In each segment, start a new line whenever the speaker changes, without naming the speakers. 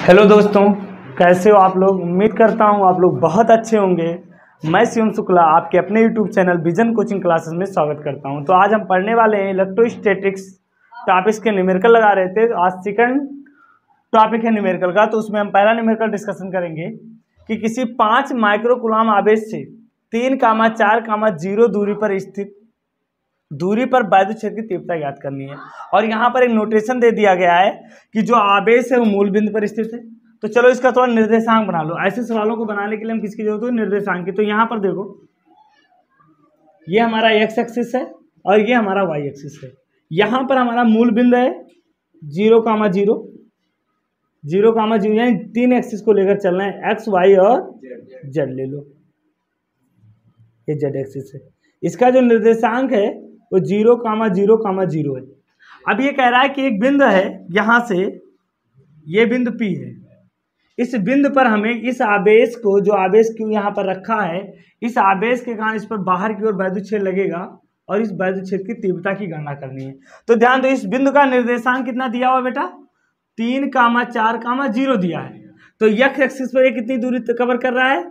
Hello दोस्तों, कैसे हो आप लोग। उम्मीद करता हूँ आप लोग बहुत अच्छे होंगे। मैं शिवम शुक्ला आपके अपने YouTube channel vision coaching classes में स्वागत करता हूँ। तो आज हम पढ़ने वाले हैं इलेक्ट्रोस्टैटिक्स टॉपिक्स के न्यूमेरिकल लगा रहे थे। आज सेकंड टॉपिक है न्यूमेरिकल का। तो उसमें हम पहला न्यूमेरिकल डिस्कशन करेंगे कि किसी 5 माइक्रो कूलम आवेश से 3,4,0 दूरी पर वैद्युत क्षेत्र की तीव्रता ज्ञात करनी है। और यहाँ पर एक नोटेशन दे दिया गया है कि जो आवेश है वो मूल बिंदु पर स्थित है। तो चलो इसका थोड़ा निर्देशांक बना लो। ऐसे सवालों को बनाने के लिए हम किसकी जरूरत है? निर्देशांक की। तो यहाँ पर देखो, ये हमारा एक्स एक्सिस है और ये हमारा वाई एक्सिस है। यहाँ पर हमारा मूल बिंदु है 0,0 0,0 यानी 3 एक्सिस को लेकर चलना है, एक्स वाई और जेड ले लो, ये जेड एक्सिस है। इसका जो निर्देशांक है वो 0,0,0 है। अब ये कह रहा है कि एक बिंदु है यहाँ से, ये बिंदु P है। इस बिंदु पर हमें इस आवेश को, जो आवेश Q यहाँ पर रखा है, इस आवेश के कारण इस पर बाहर की ओर वैद्युत क्षेत्र लगेगा और इस वैद्युत क्षेत्र की तीव्रता की गणना करनी है। तो ध्यान दो, इस बिंदु का निर्देशांक कितना दिया हुआ बेटा? 3,4,0 दिया है। तो x एक्सिस पर ये कितनी दूरी कवर कर रहा है?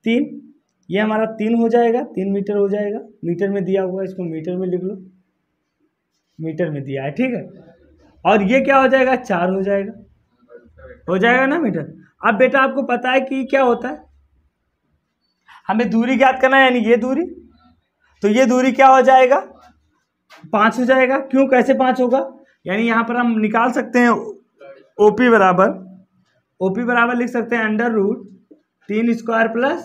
3। ये हमारा 3 हो जाएगा, 3 मीटर हो जाएगा। मीटर में दिया हुआ है, इसको मीटर में लिख लो, मीटर में दिया है, ठीक है। और ये क्या हो जाएगा? 4 हो जाएगा ना मीटर। अब बेटा आपको पता है कि क्या होता है, हमें दूरी ज्ञात करना है, यानी ये दूरी। तो ये दूरी क्या हो जाएगा? 5 हो जाएगा। क्यों, कैसे 5 होगा? यानी यहाँ पर हम निकाल सकते हैं ओपी बराबर लिख सकते हैं √3² +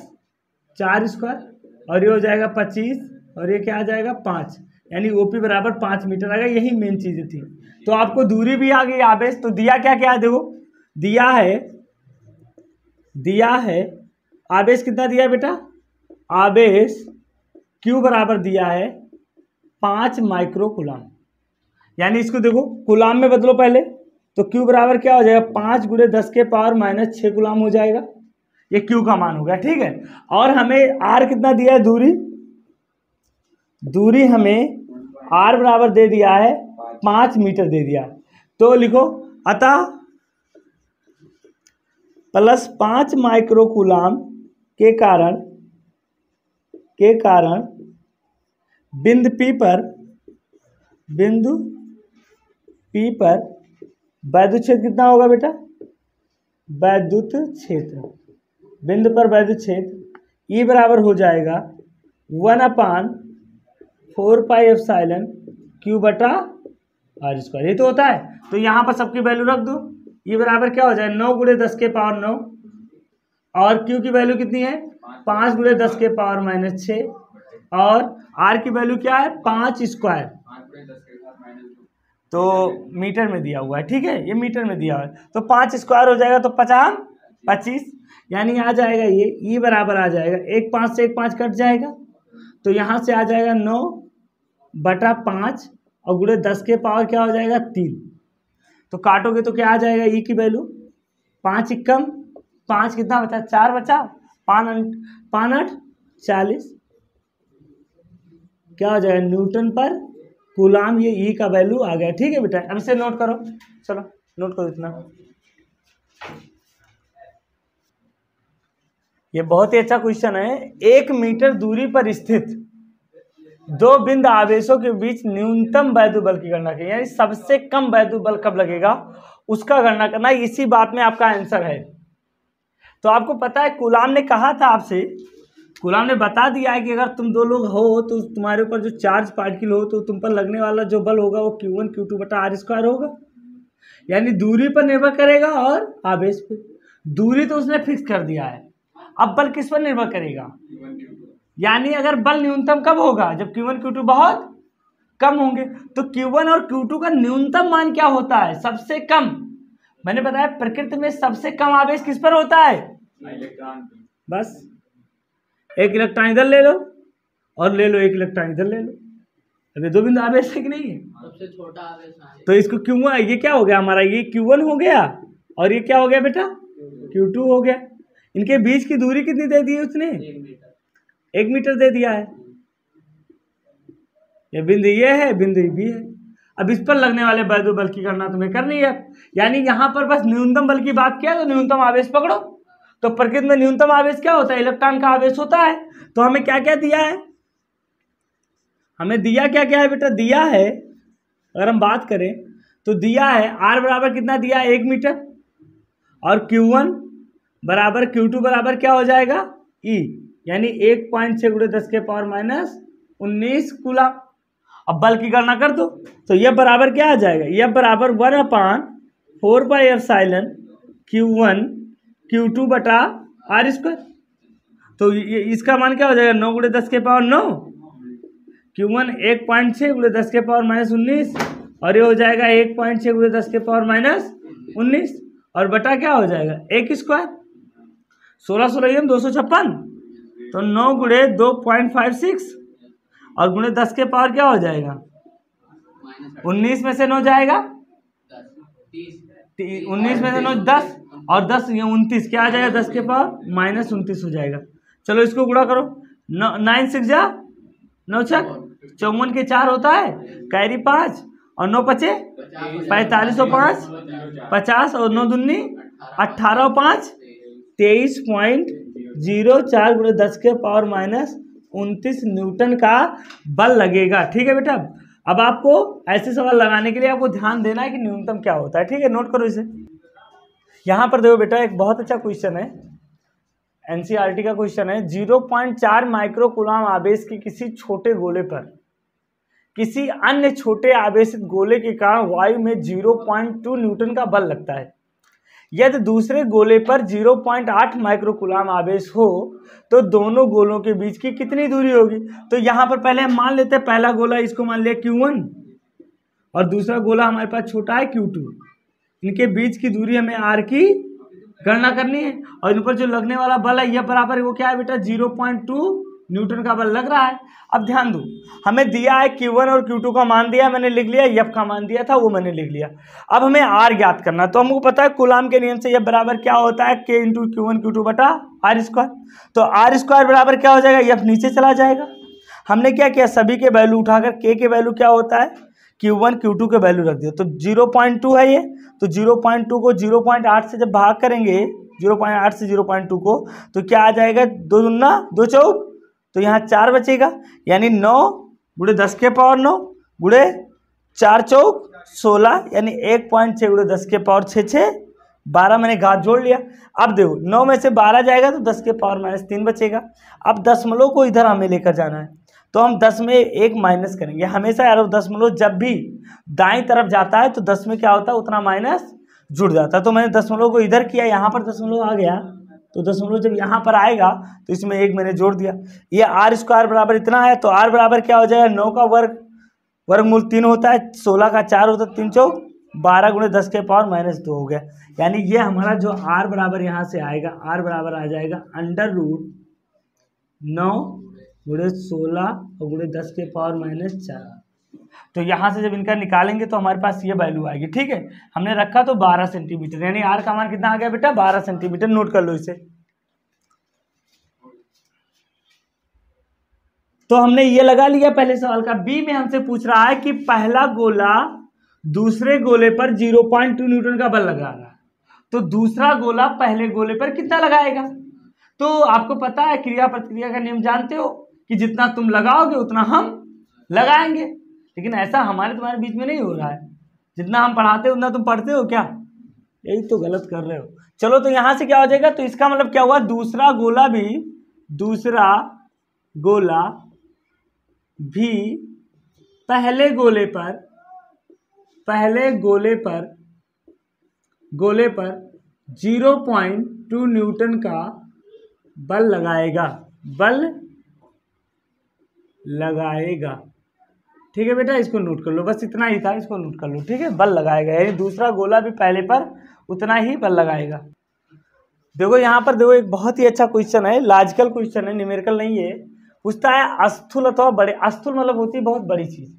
4², और ये हो जाएगा 25, और ये क्या आ जाएगा? 5, यानी ओपी बराबर 5 मीटर आ गया। यही मेन चीज़ें थी। तो आपको दूरी भी आ गई, आवेश। तो दिया क्या क्या है? देखो, दिया है आवेश कितना दिया है बेटा? आवेश Q बराबर दिया है 5 माइक्रो कूलम। यानी इसको देखो कूलम में बदलो पहले, तो Q बराबर क्या हो जाएगा? 5 × 10⁻⁻6 कूलम हो जाएगा। ये Q का मान हो गया, ठीक है। और हमें R कितना दिया है? दूरी हमें R बराबर दे दिया है 5 मीटर दे दिया। तो लिखो, अतः +5 माइक्रो कूलम के कारण बिंदु P पर वैद्युत क्षेत्र कितना होगा बेटा? वैद्युत क्षेत्र, बिंदु पर वैद्युत क्षेत्र E बराबर हो जाएगा 1/4πε Q/r²। ये तो होता है। तो यहाँ पर सबकी वैल्यू रख दो। E बराबर क्या हो जाए? 9 × 10⁻9, और Q की वैल्यू कितनी है? 5 × 10⁻⁻6, और R की वैल्यू क्या है? 5²। तो मीटर में दिया हुआ है, ठीक है, ये मीटर में दिया हुआ है। तो 5² हो जाएगा, तो 25, यानी आ जाएगा ये E बराबर आ जाएगा 1 5 से 1 5 कट जाएगा। तो यहाँ से आ जाएगा 9/5, और × 10 के पावर क्या हो जाएगा? 3। तो काटोगे तो क्या आ जाएगा? E की वैल्यू 5 × 5 कितना बचा? 4 बचा। 5 × 40 क्या हो जाएगा? न्यूटन पर कूलम। ये E का वैल्यू आ गया, ठीक है बेटा। अब इसे नोट करो, चलो नोट करो इतना। ये बहुत ही अच्छा क्वेश्चन है। 1 मीटर दूरी पर स्थित 2 बिंदु आवेशों के बीच न्यूनतम वैद्युत बल की गणना करें, यानी सबसे कम वैद्युत बल कब लगेगा उसका गणना करना। इसी बात में आपका आंसर है। तो आपको पता है कूलम ने कहा था आपसे, कूलम ने बता दिया है कि अगर तुम 2 लोग हो तो तुम्हारे ऊपर जो चार्ज पार्टिकल हो तो तुम पर लगने वाला जो बल होगा वो Q1 Q2/r² होगा। यानी दूरी पर निर्भर करेगा और आवेश पे। दूरी तो उसने फिक्स कर दिया है। अब बल किस पर निर्भर करेगा? यानी अगर बल न्यूनतम कब होगा? जब Q1 Q2 बहुत कम होंगे। तो Q1 और Q2 का न्यूनतम मान क्या होता है? सबसे कम। मैंने बताया प्रकृति में सबसे कम आवेश किस पर होता है? इलेक्ट्रॉन। बस एक इलेक्ट्रॉन इधर ले लो और ले लो, एक इलेक्ट्रॉन इधर ले लो। अरे 2 बिंदु आवेश है कि नहीं है? सबसे छोटा आवेश है। तो इसको Q1, ये क्या हो गया हमारा? ये Q1 हो गया, और ये क्या हो गया बेटा? Q2 हो गया। इनके बीच की दूरी कितनी दे दी है उसने? 1 मीटर दे दिया है। ये बिंदु ये है, बिंदु भी है। अब इस पर लगने वाले वैद्युत बल की गणना तुम्हें करनी है। यानी यहाँ पर बस न्यूनतम बल की बात किया तो न्यूनतम आवेश पकड़ो। तो प्रकृति में न्यूनतम आवेश क्या होता है? इलेक्ट्रॉन का आवेश होता है। तो हमें क्या क्या दिया है? हमें दिया क्या क्या है बेटा? दिया है, अगर हम बात करें तो दिया है R बराबर कितना दिया है? 1 मीटर। और Q1 बराबर Q2 बराबर क्या हो जाएगा? E, यानी 1.6 × 10⁻⁻19 कूलम। अब बल की गणना कर दो तो यह बराबर क्या आ जाएगा? यह बराबर 1/4πε Q1 Q2 बटा R²। तो ये इसका मान क्या हो जाएगा? 9 × 10⁻9। Q1 1.6 × 10⁻⁻19 और ये हो जाएगा 1.6 × 10⁻⁻19 और बटा क्या हो जाएगा? 1² 16 256। तो 9 × 2.56 और गुणे 10 के पावर क्या हो जाएगा? 19 में से 9 जाएगा, 19 में से 9 10 और 10 ये 29 क्या आ जाएगा? 10 के पावर -29 हो जाएगा। चलो इसको गुणा करो। 9 6 जा 9 छक 54 के 4 होता है, कैरी 5 और 9 पचे 45 और 5 50 और 9 दूनी 18 और 5 23.04 × 10⁻⁻29 न्यूटन का बल लगेगा। ठीक है बेटा, अब आपको ऐसे सवाल लगाने के लिए आपको ध्यान देना है कि न्यूनतम क्या होता है। ठीक है, नोट करो इसे। यहाँ पर देखो बेटा, एक बहुत अच्छा क्वेश्चन है, एनसीईआरटी का क्वेश्चन है। 0.4 माइक्रो कूलम आवेश के किसी छोटे गोले पर किसी अन्य छोटे आवेशित गोले के कारण वायु में 0.2 न्यूटन का बल लगता है। यदि दूसरे गोले पर 0.8 माइक्रो कूलम आवेश हो तो दोनों गोलों के बीच की कितनी दूरी होगी? तो यहाँ पर पहले हम मान लेते हैं, पहला गोला इसको मान लिया Q1 और दूसरा गोला हमारे पास छोटा है Q2। इनके बीच की दूरी हमें R की गणना करनी है और इन पर जो लगने वाला बल है यह बराबर है, वो क्या है बेटा? 0.2 न्यूटन का बल लग रहा है। अब ध्यान दो, हमें दिया है Q1 और Q2 का मान दिया, मैंने लिख लिया, F का मान दिया था वो मैंने लिख लिया। अब हमें R ज्ञात करना, तो हमको पता है कूलम के नियम से यह बराबर क्या होता है? K × Q1 Q2 बटा R²। तो R² बराबर क्या हो जाएगा? F नीचे चला जाएगा। हमने क्या किया? सभी के वैल्यू उठाकर K के वैल्यू क्या होता है? Q1 Q2 के वैल्यू रख दिया। तो 0.2 है ये, तो 0.2 को 0.8 से जब भाग करेंगे, 0.8 से 0.2 को, तो क्या आ जाएगा? 2 दूना 2 चौक, तो यहाँ 4 बचेगा, यानी 9 × 10⁻9 × 4 चौक 16, यानी 1.6 × 10⁻6 12 मैंने घात जोड़ लिया। अब देखो 9 में से 12 जाएगा तो 10⁻³ बचेगा। अब दशमलव को इधर हमें लेकर जाना है, तो हम 10 में 1 माइनस करेंगे। हमेशा यार दशमलव जब भी दाईं तरफ जाता है तो 10 में क्या होता है? उतना माइनस जुड़ जाता है। तो मैंने दशमलव को इधर किया, यहाँ पर दशमलव आ गया, तो दशमलव जब यहाँ पर आएगा तो इसमें 1 मैंने जोड़ दिया। ये R² बराबर इतना है, तो R बराबर क्या हो जाएगा? 9 का वर्गमूल 3 होता है, 16 का 4 होता है, 3 चौक 12 × 10⁻−2 हो गया। यानी ये हमारा जो R बराबर यहाँ से आएगा, R बराबर आ जाएगा √9 × 16 और × 10⁻−4। तो यहाँ से जब इनका निकालेंगे तो हमारे पास ये वैल्यू आएगी। ठीक है, हमने रखा तो 12 सेंटीमीटर, यानी R का मान कितना आ गया बेटा? 12 सेंटीमीटर। नोट कर लो इसे। तो हमने ये लगा लिया पहले सवाल का। बी में हमसे पूछ रहा है कि पहला गोला दूसरे गोले पर 0.2 न्यूटन का बल लगा रहा है, तो दूसरा गोला पहले गोले पर कितना लगाएगा? तो आपको पता है क्रिया प्रतिक्रिया का नियम जानते हो कि जितना तुम लगाओगे उतना हम लगाएंगे, लेकिन ऐसा हमारे तुम्हारे बीच में नहीं हो रहा है। जितना हम पढ़ाते हो उतना तुम पढ़ते हो क्या? यही तो गलत कर रहे हो। चलो तो यहां से क्या हो जाएगा? तो इसका मतलब क्या हुआ? दूसरा गोला भी पहले गोले पर 0.2 न्यूटन का बल लगाएगा। ठीक है बेटा, इसको नोट कर लो, बस इतना ही था, इसको नोट कर लो। ठीक है, बल लगाएगा, यानी दूसरा गोला भी पहले पर उतना ही बल लगाएगा। देखो यहाँ पर देखो, एक बहुत ही अच्छा क्वेश्चन है, लॉजिकल क्वेश्चन है, न्यूमेरिकल नहीं है। पूछता है स्थूल अथवा बड़े, स्थूल मतलब होती है बहुत बड़ी चीज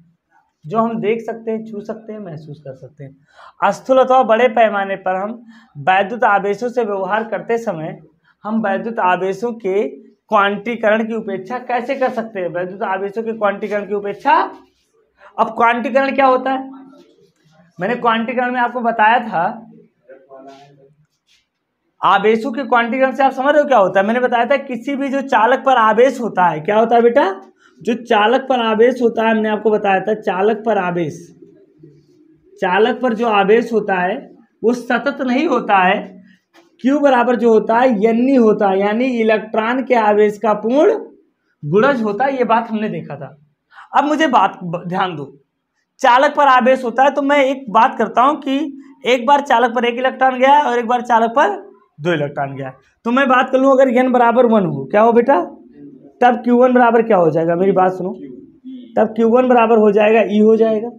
जो हम देख सकते हैं, छू सकते हैं, महसूस कर सकते हैं। स्थूल अथवा बड़े पैमाने पर हम वैद्युत आवेशों से व्यवहार करते समय हम वैद्युत आवेशों के क्वांटीकरण की उपेक्षा कैसे कर सकते हैं? वैद्युत आवेशों के क्वांटीकरण की उपेक्षा। अब क्वांटीकरण क्या होता है? मैंने क्वांटीकरण में आपको बताया था, आवेशों के क्वांटीकरण से आप समझ रहे हो क्या होता है। मैंने बताया था किसी भी जो चालक पर आवेश होता है, क्या होता है बेटा, जो चालक पर आवेश होता है, हमने आपको बताया था चालक पर आवेश, चालक पर जो आवेश होता है वो सतत नहीं होता है, Q बराबर जो होता है n होता है, यानी इलेक्ट्रॉन के आवेश का पूर्ण गुणज होता है। ये बात हमने देखा था। अब मुझे बात ध्यान दो, चालक पर आवेश होता है तो मैं एक बात करता हूं कि एक बार चालक पर 1 इलेक्ट्रॉन गया और एक बार चालक पर 2 इलेक्ट्रॉन गया, तो मैं बात कर लूं अगर n बराबर 1 हो, क्या हो बेटा, तब Q1 बराबर क्या हो जाएगा, मेरी बात सुनो, तब Q1 बराबर हो जाएगा E हो जाएगा।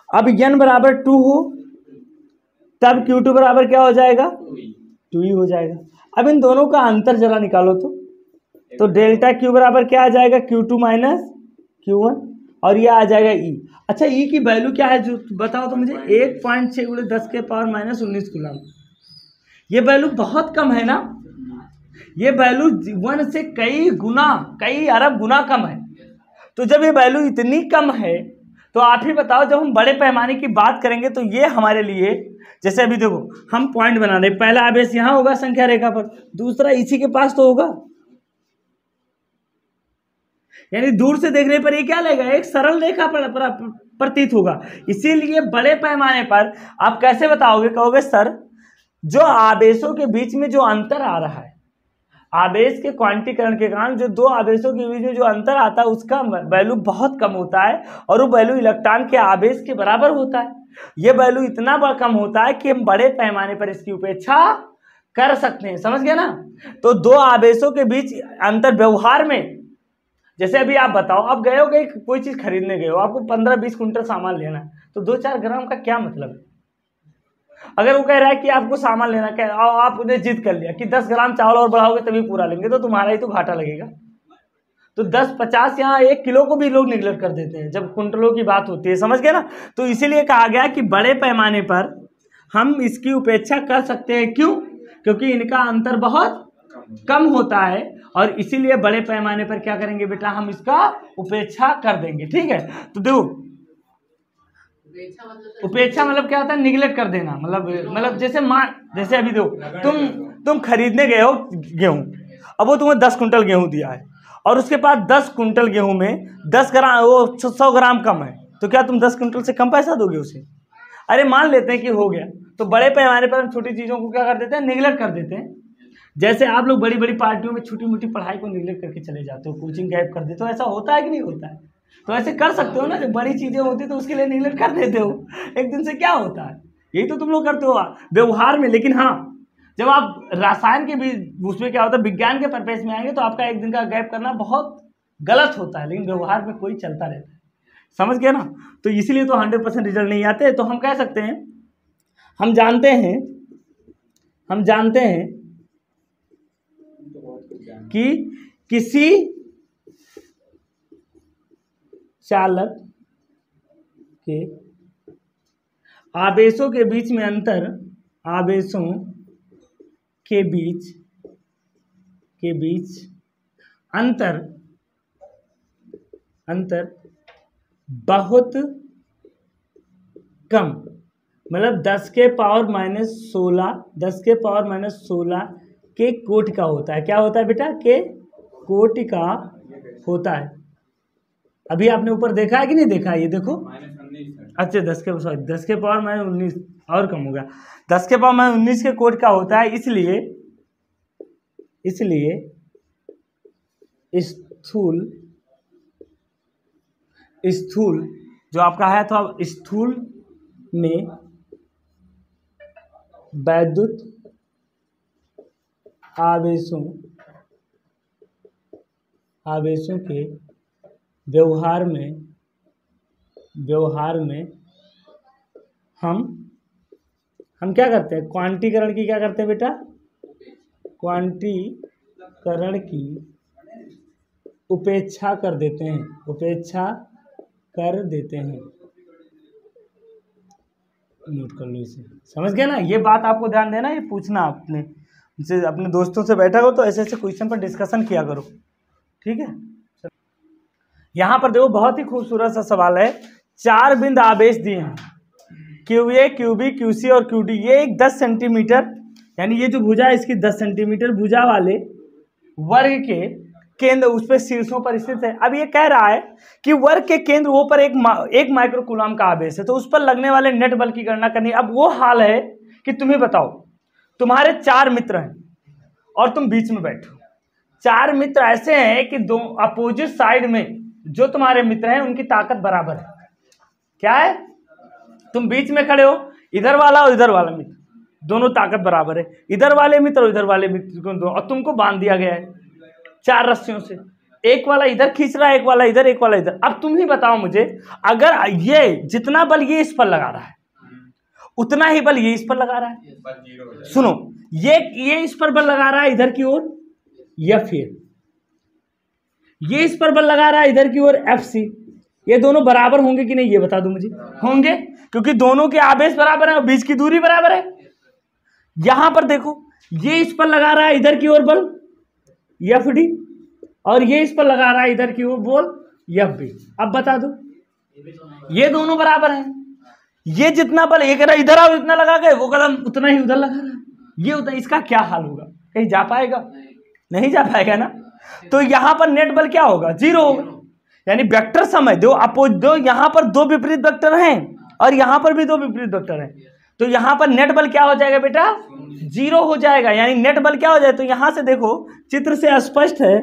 अब n बराबर 2 हो तब Q2 बराबर क्या हो जाएगा, 2E हो जाएगा। अब इन दोनों का अंतर जरा निकालो तो डेल्टा Q बराबर क्या आ जाएगा, Q2 माइनस Q1, और ये आ जाएगा E। अच्छा E की वैल्यू क्या है जो बताओ तो मुझे, 1.6 × 10 के पावर माइनस 19 कूलम। ये वैल्यू बहुत कम है ना, ये वैल्यू 1 से कई गुना, कई अरब गुना कम है। तो जब ये वैल्यू इतनी कम है तो आप ही बताओ, जब हम बड़े पैमाने की बात करेंगे तो ये हमारे लिए, जैसे अभी देखो हम पॉइंट बना रहे, पहला आवेश यहां होगा संख्या रेखा पर, दूसरा इसी के पास तो होगा, यानी दूर से देखने पर ये क्या लगेगा, एक सरल रेखा पर प्रतीत होगा। इसीलिए बड़े पैमाने पर आप कैसे बताओगे, कहोगे सर जो आवेशों के बीच में जो अंतर आ रहा है, आवेश के क्वांटीकरण के कारण जो दो आवेशों के बीच में जो अंतर आता है उसका वैल्यू बहुत कम होता है, और वो वैल्यू इलेक्ट्रॉन के आवेश के बराबर होता है। ये वैल्यू इतना कम होता है कि हम बड़े पैमाने पर इसकी उपेक्षा कर सकते हैं, समझ गए ना। तो दो आवेशों के बीच अंतर व्यवहार में, जैसे अभी आप बताओ, आप गए हो कोई चीज खरीदने गए हो, आपको 15-20 कुंटल सामान लेना है, तो 2-4 ग्राम का क्या मतलब है। अगर वो कह रहा है कि आपको सामान लेना क्या, आपने जिद कर लिया कि 10 ग्राम चावल और बढ़ाओगे तभी पूरा लेंगे, तो तुम्हारा ही तो घाटा लगेगा। तो 10-50 यहाँ 1 किलो को भी लोग निगलेक्ट कर देते हैं जब कुंटलों की बात होती है, समझ गए ना। तो इसीलिए कहा गया कि बड़े पैमाने पर हम इसकी उपेक्षा कर सकते हैं, क्यों, क्योंकि इनका अंतर बहुत कम होता है, और इसीलिए बड़े पैमाने पर क्या करेंगे बेटा, हम इसका उपेक्षा कर देंगे। ठीक है, तो देखो उपेक्षा मतलब क्या होता है, निगलेक्ट कर देना, मतलब जैसे अभी देखो तुम खरीदने गए हो गेहूं, अब वो तुम्हें 10 कुंटल गेहूं दिया है, और उसके पास 10 कुंटल गेहूं में 10 ग्राम, वो 100 ग्राम कम है, तो क्या तुम 10 कुंटल से कम पैसा दोगे उसे। अरे मान लेते हैं कि हो गया, तो बड़े पैमाने पर हम छोटी चीजों को क्या कर देते हैं, निगलेक्ट कर देते हैं। जैसे आप लोग बड़ी बड़ी पार्टियों में छोटी मोटी पढ़ाई को निगलेक्ट करके चले जाते हो, कोचिंग गैप कर देते हो, ऐसा होता है कि नहीं होता है। तो ऐसे कर सकते हो ना, जब बड़ी चीजें होती तो उसके लिए निगलेक्ट कर देते हो, एक दिन से क्या होता है, यही तो तुम लोग करते हो व्यवहार में। लेकिन हाँ, जब आप रसायन के भी उसमें क्या होता है, विज्ञान के पर्पस में आएंगे तो आपका एक दिन का गैप करना बहुत गलत होता है, लेकिन व्यवहार में कोई चलता रहता है, समझ गए ना। तो इसीलिए तो 100% रिजल्ट नहीं आते। तो हम कह सकते हैं, हम जानते हैं कि किसी चालक के आवेशों के बीच में अंतर, आवेशों के बीच अंतर बहुत कम, मतलब 10 के पावर माइनस 16 के कोटि का होता है। क्या होता है बेटा, के कोटि का होता है। अभी आपने ऊपर देखा है कि नहीं देखा है, ये देखो, अच्छा 10 के पावर माइनस 19 और कम हो गया, 10 के पावर माइनस 19 के कोटि का होता है। इसलिए स्थूल जो आपका है, तो अब स्थूल में वैद्युत आवेशों के व्यवहार में हम क्या करते हैं, क्वांटीकरण की क्या करते हैं बेटा, क्वांटीकरण की उपेक्षा कर देते हैं, नोट कर लो इसे, समझ गए ना। ये बात आपको ध्यान देना, ये पूछना अपने दोस्तों से बैठा हो तो ऐसे क्वेश्चन पर डिस्कशन किया करो, ठीक है। यहाँ पर देखो बहुत ही खूबसूरत सा सवाल है, 4 बिंद आवेश दिए हैं, QA, QB, QC और QD, ये एक 10 सेंटीमीटर, यानी ये जो भुजा है इसकी 10 सेंटीमीटर भुजा वाले वर्ग के केंद्र उस पर शीर्षों पर स्थित है। अब ये कह रहा है कि वर्ग के केंद्र वो पर एक माइक्रो कूलम का आवेश है, तो उस पर लगने वाले नेट बल की गणना करनी। अब वो हाल है कि तुम्हें बताओ, तुम्हारे 4 मित्र हैं और तुम बीच में बैठो। 4 मित्र ऐसे हैं कि दो अपोजिट साइड में जो तुम्हारे मित्र हैं उनकी ताकत बराबर है। क्या है? तुम बीच में खड़े हो, इधर वाला और इधर वाला मित्र दोनों ताकत बराबर है, इधर वाले मित्र और इधर वाले मित्र को दो, और तुमको बांध दिया गया है 4 रस्सियों से। एक वाला इधर खींच रहा है, एक वाला इधर, एक वाला इधर। अब तुम ही बताओ मुझे, अगर ये जितना बल ये इस पर लगा रहा है उतना ही बल ये इस पर लगा रहा है। सुनो, ये इस पर बल लगा रहा है इधर की ओर, या फिर ये इस पर बल लगा रहा है इधर की ओर FC, ये दोनों बराबर होंगे कि नहीं ये बता दो मुझे। होंगे, क्योंकि दोनों के आवेश बराबर है और बीच की दूरी बराबर है। यहां पर देखो, ये इस पर लगा रहा है इधर की ओर बल FD, और ये इस पर लगा रहा है इधर की ओर बल FB। अब बता दो, ये दोनों बराबर हैं। ये जितना बल एक इधर और इतना लगा गए, वो कदम उतना ही उधर लगा रहा है, ये उतना। इसका क्या हाल होगा? कहीं जा पाएगा? नहीं जा पाएगा ना। तो यहां पर नेट बल क्या होगा? 0 होगा। यानी वेक्टर समय दो यहां पर 2 विपरीत वेक्टर हैं और यहां पर भी 2 विपरीत वेक्टर हैं, तो यहां पर नेट बल क्या हो जाएगा बेटा? 0 हो जाएगा। यानी नेट बल क्या हो जाए, तो यहां से देखो, चित्र से स्पष्ट है,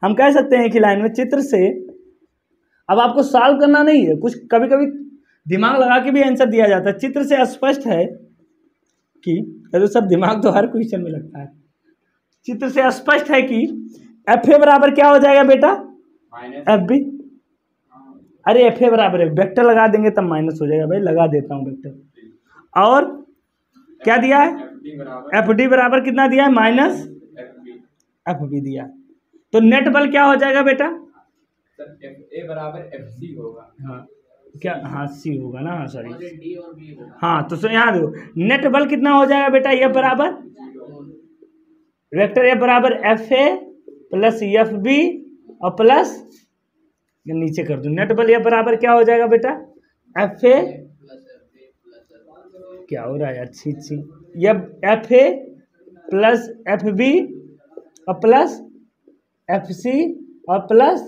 हम कह सकते हैं कि लाइन में चित्र से। अब आपको सॉल्व करना नहीं है, कुछ कभी कभी दिमाग लगा के भी आंसर दिया जाता है। चित्र से स्पष्ट है कि तो सर दिमाग तो हर क्वेश्चन में लगता है। चित्र से स्पष्ट है कि FA बराबर क्या हो जाएगा बेटा? FB। अरे FA बराबर है, वेक्टर लगा देंगे तब माइनस हो जाएगा। भाई लगा देता हूं वेक्टर। और क्या दिया है? FD बराबर कितना दिया है? माइनस FB दिया। तो नेट बल क्या हो जाएगा बेटा?
FA बराबर FC होगा।
हाँ क्या? हाँ C होगा ना, हाँ सॉरी। हाँ तो यहाँ देखो, नेट बल कितना हो जाएगा बेटा? F बराबर वेक्टर F बराबर FA प्लस FB और प्लस नीचे कर दो, नेट बल F बराबर क्या हो जाएगा बेटा? FA क्या हो रहा है यार? छी FA प्लस FB और प्लस FC और प्लस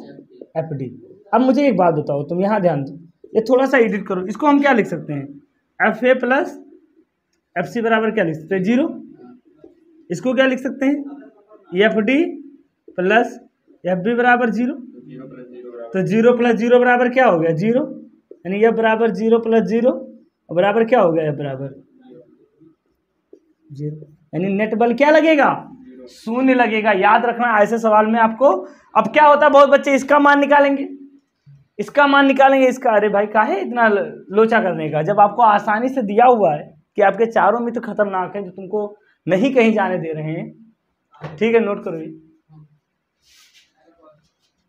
FD। अब मुझे एक बात बताओ, तुम यहाँ ध्यान दो, ये थोड़ा सा एडिट करो। इसको हम क्या लिख सकते हैं? FA प्लस FC बराबर क्या लिख सकते हैं? 0। इसको क्या लिख सकते हैं? FD प्लस FB बराबर 0। तो 0 प्लस 0 बराबर क्या हो गया? 0। यानी F बराबर 0 प्लस 0 बराबर क्या हो गया? F बराबर 0। यानी नेट बल क्या लगेगा? 0 लगेगा। याद रखना ऐसे सवाल में आपको। अब क्या होता है, बहुत बच्चे इसका मान निकालेंगे, इसका मान निकालेंगे, इसका। अरे भाई काहे इतना लोचा करने का, जब आपको आसानी से दिया हुआ है कि आपके चारों मित्र खतरनाक हैं जो तुमको नहीं कहीं जाने दे रहे हैं। ठीक है, नोट करो।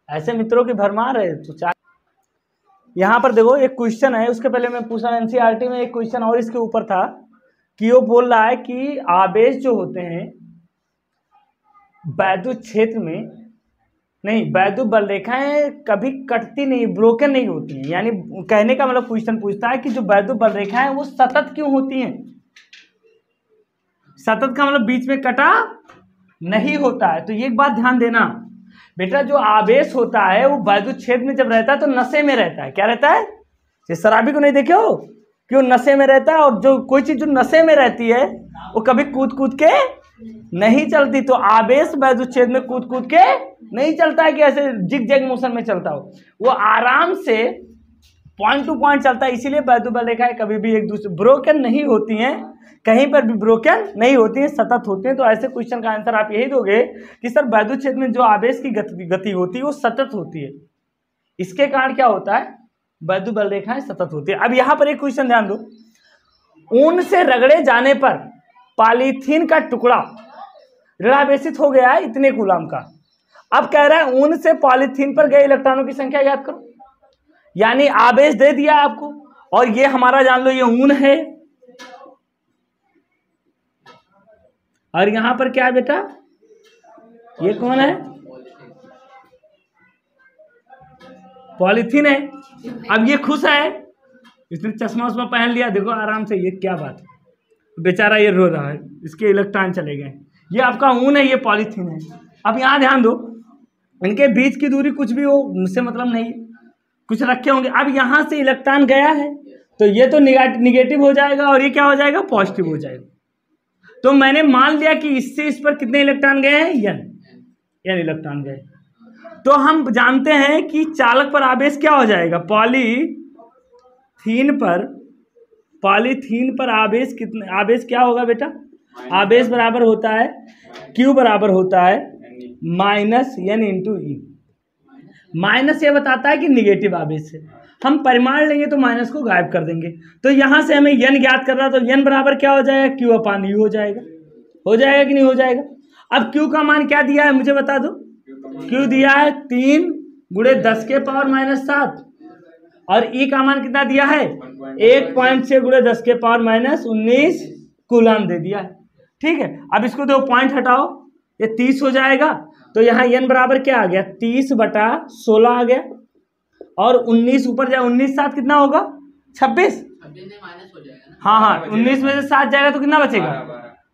ऐसे मित्रों की भरमार है। तो यहाँ पर देखो एक क्वेश्चन है, उसके पहले मैं पूछा NCERT में एक क्वेश्चन और इसके ऊपर था कि वो बोल रहा है कि आवेश जो होते हैं वैद्युत क्षेत्र में, नहीं वैद्युत बल रेखाएं कभी कटती नहीं, ब्रोकन नहीं होती हैं। यानी कहने का मतलब क्वेश्चन पूछता है कि जो वैद्युत बल रेखाएं वो सतत क्यों होती हैं? सतत का मतलब बीच में कटा नहीं होता है। तो ये एक बात ध्यान देना बेटा, जो आवेश होता है वो वैद्युत क्षेत्र में जब रहता है तो नशे में रहता है। क्या रहता है? ये शराबी को नहीं देखे हो कि वो नशे में रहता है, और जो कोई चीज जो नशे में रहती है वो कभी कूद कूद के नहीं चलती। तो आवेश वैद्युत क्षेत्र में कूद कूद के नहीं चलता है कि ऐसे जिग जैग मोशन में चलता हो, वो आराम से पॉइंट टू पॉइंट चलता है। इसीलिए वैद्युत बल रेखाएं कभी भी एक दूसरे ब्रोकन नहीं होती हैं, कहीं पर भी ब्रोकन नहीं होती हैं, सतत होती हैं। तो ऐसे क्वेश्चन का आंसर आप यही दोगे कि सर वैद्युत क्षेत्र में जो आवेश की गति होती है वो सतत होती है। इसके कारण क्या होता है? वैद्युत बल रेखाएं सतत होती है। अब यहाँ पर एक क्वेश्चन ध्यान दो, ऊन से रगड़े जाने पर पॉलीथीन का टुकड़ा ऋणावेशित हो गया है इतने कूलम का। अब कह रहा है ऊन से पॉलीथीन पर गए इलेक्ट्रॉनों की संख्या याद करो। यानी आवेश दे दिया आपको, और ये हमारा जान लो ये ऊन है, और यहां पर क्या है बेटा? ये कौन है? पॉलीथीन है। अब ये खुश है इसने चश्मा उस्मा पहन लिया, देखो आराम से, ये क्या बात है, बेचारा ये रो रहा है, इसके इलेक्ट्रॉन चले गए। ये आपका ऊन है, ये पॉलीथीन है। अब यहाँ ध्यान दो, इनके बीच की दूरी कुछ भी हो मुझसे मतलब नहीं, कुछ रखे होंगे। अब यहाँ से इलेक्ट्रॉन गया है तो ये तो निगेटिव हो जाएगा और ये क्या हो जाएगा, पॉजिटिव हो जाएगा। तो मैंने मान लिया कि इससे इस पर कितने इलेक्ट्रॉन गए हैं, n इलेक्ट्रॉन गए। तो हम जानते हैं कि चालक पर आवेश क्या हो जाएगा, पॉलीथीन पर आवेश कितने, आवेश क्या होगा बेटा, आवेश बराबर होता है Q बराबर होता है माइनस n इंटू ई। माइनस ये बताता है कि निगेटिव आवेश है, हम परिमाण लेंगे तो माइनस को गायब कर देंगे। तो यहाँ से हमें n ज्ञात कर रहा, तो n बराबर क्या हो जाएगा, Q अपान U हो जाएगा कि नहीं हो जाएगा। अब Q का मान क्या दिया है मुझे बता दो, Q दिया है 3 गुणे 10 के पावर माइनस 7 और E का मान कितना दिया है 1.6 गुणे 10 के पावर माइनस 19 कूलम दे दिया है। ठीक है, अब इसको दो पॉइंट हटाओ, ये 30 हो जाएगा। तो यहाँ n बराबर क्या आ गया, 30/16 आ गया और 19 ऊपर जाए, 19 7 कितना होगा 26। हाँ 19 में से 7 जाएगा तो कितना बचेगा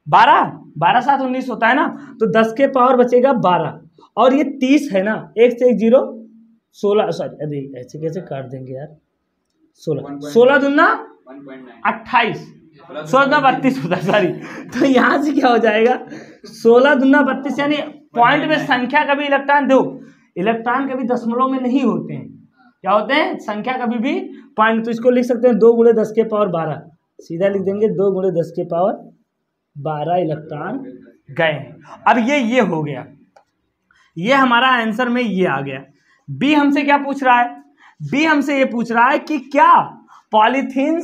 12 7 19 होता है ना, तो 10 के पावर बचेगा 12 और ये 30 है ना, 1 से 1 0 16, सॉरी अरे ऐसे कैसे काट देंगे यार, 16 दूना 28, 16 दूना 32 होता है, सॉरी। तो यहाँ से क्या हो जाएगा 16 दूना 32, यानी पॉइंट में संख्या कभी इलेक्ट्रॉन दो, इलेक्ट्रॉन कभी दशमलव में नहीं होते हैं, क्या होते हैं संख्या कभी भी पॉइंट। तो इसको लिख सकते हैं 2 गुणे 10 के पावर 12, सीधा लिख देंगे 2 गुणे 10 के पावर 12 इलेक्ट्रॉन गए। अब ये हो गया, ये हमारा आंसर में ये आ गया। बी हमसे क्या पूछ रहा है, बी हमसे ये पूछ रहा है कि क्या पॉलीथीन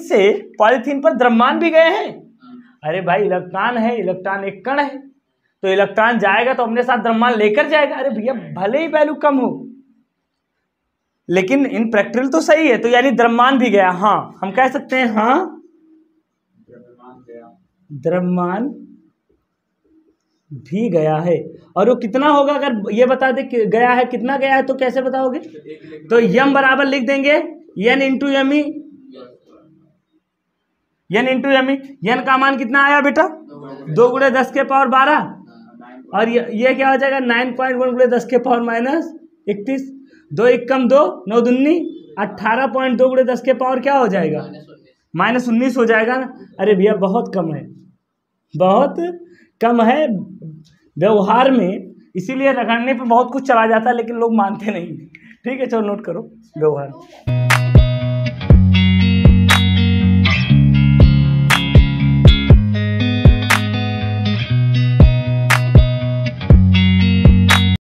पर द्रव्यमान भी गए हैं। अरे भाई इलेक्ट्रॉन है, इलेक्ट्रॉन एक कण है, तो इलेक्ट्रॉन जाएगा तो अपने साथ द्रव्यमान लेकर जाएगा। अरे भैया भले ही वैल्यू कम हो लेकिन इन प्रैक्टिकल तो सही है, तो यानी द्रव्यमान भी गया। हाँ हम कह सकते हैं, हाँ द्रव्यमान भी गया है। और वो कितना होगा, अगर ये बता दे कि गया है, कितना गया है, तो कैसे बताओगे, तो m बराबर लिख देंगे n into M E, n का मान कितना आया बेटा 2 गुणे 10 के पावर 12 और ये क्या हो जाएगा 9.1 गुणे 10 के पावर माइनस 31, 2 1 कम 2 9 दूनी 18.2 गुणे 10 के पावर क्या हो जाएगा माइनस 19 हो जाएगा ना। अरे भैया बहुत कम है, बहुत कम है व्यवहार में, इसीलिए रगड़ने पे बहुत कुछ चला जाता है लेकिन लोग मानते नहीं। ठीक है चलो नोट करो व्यवहार।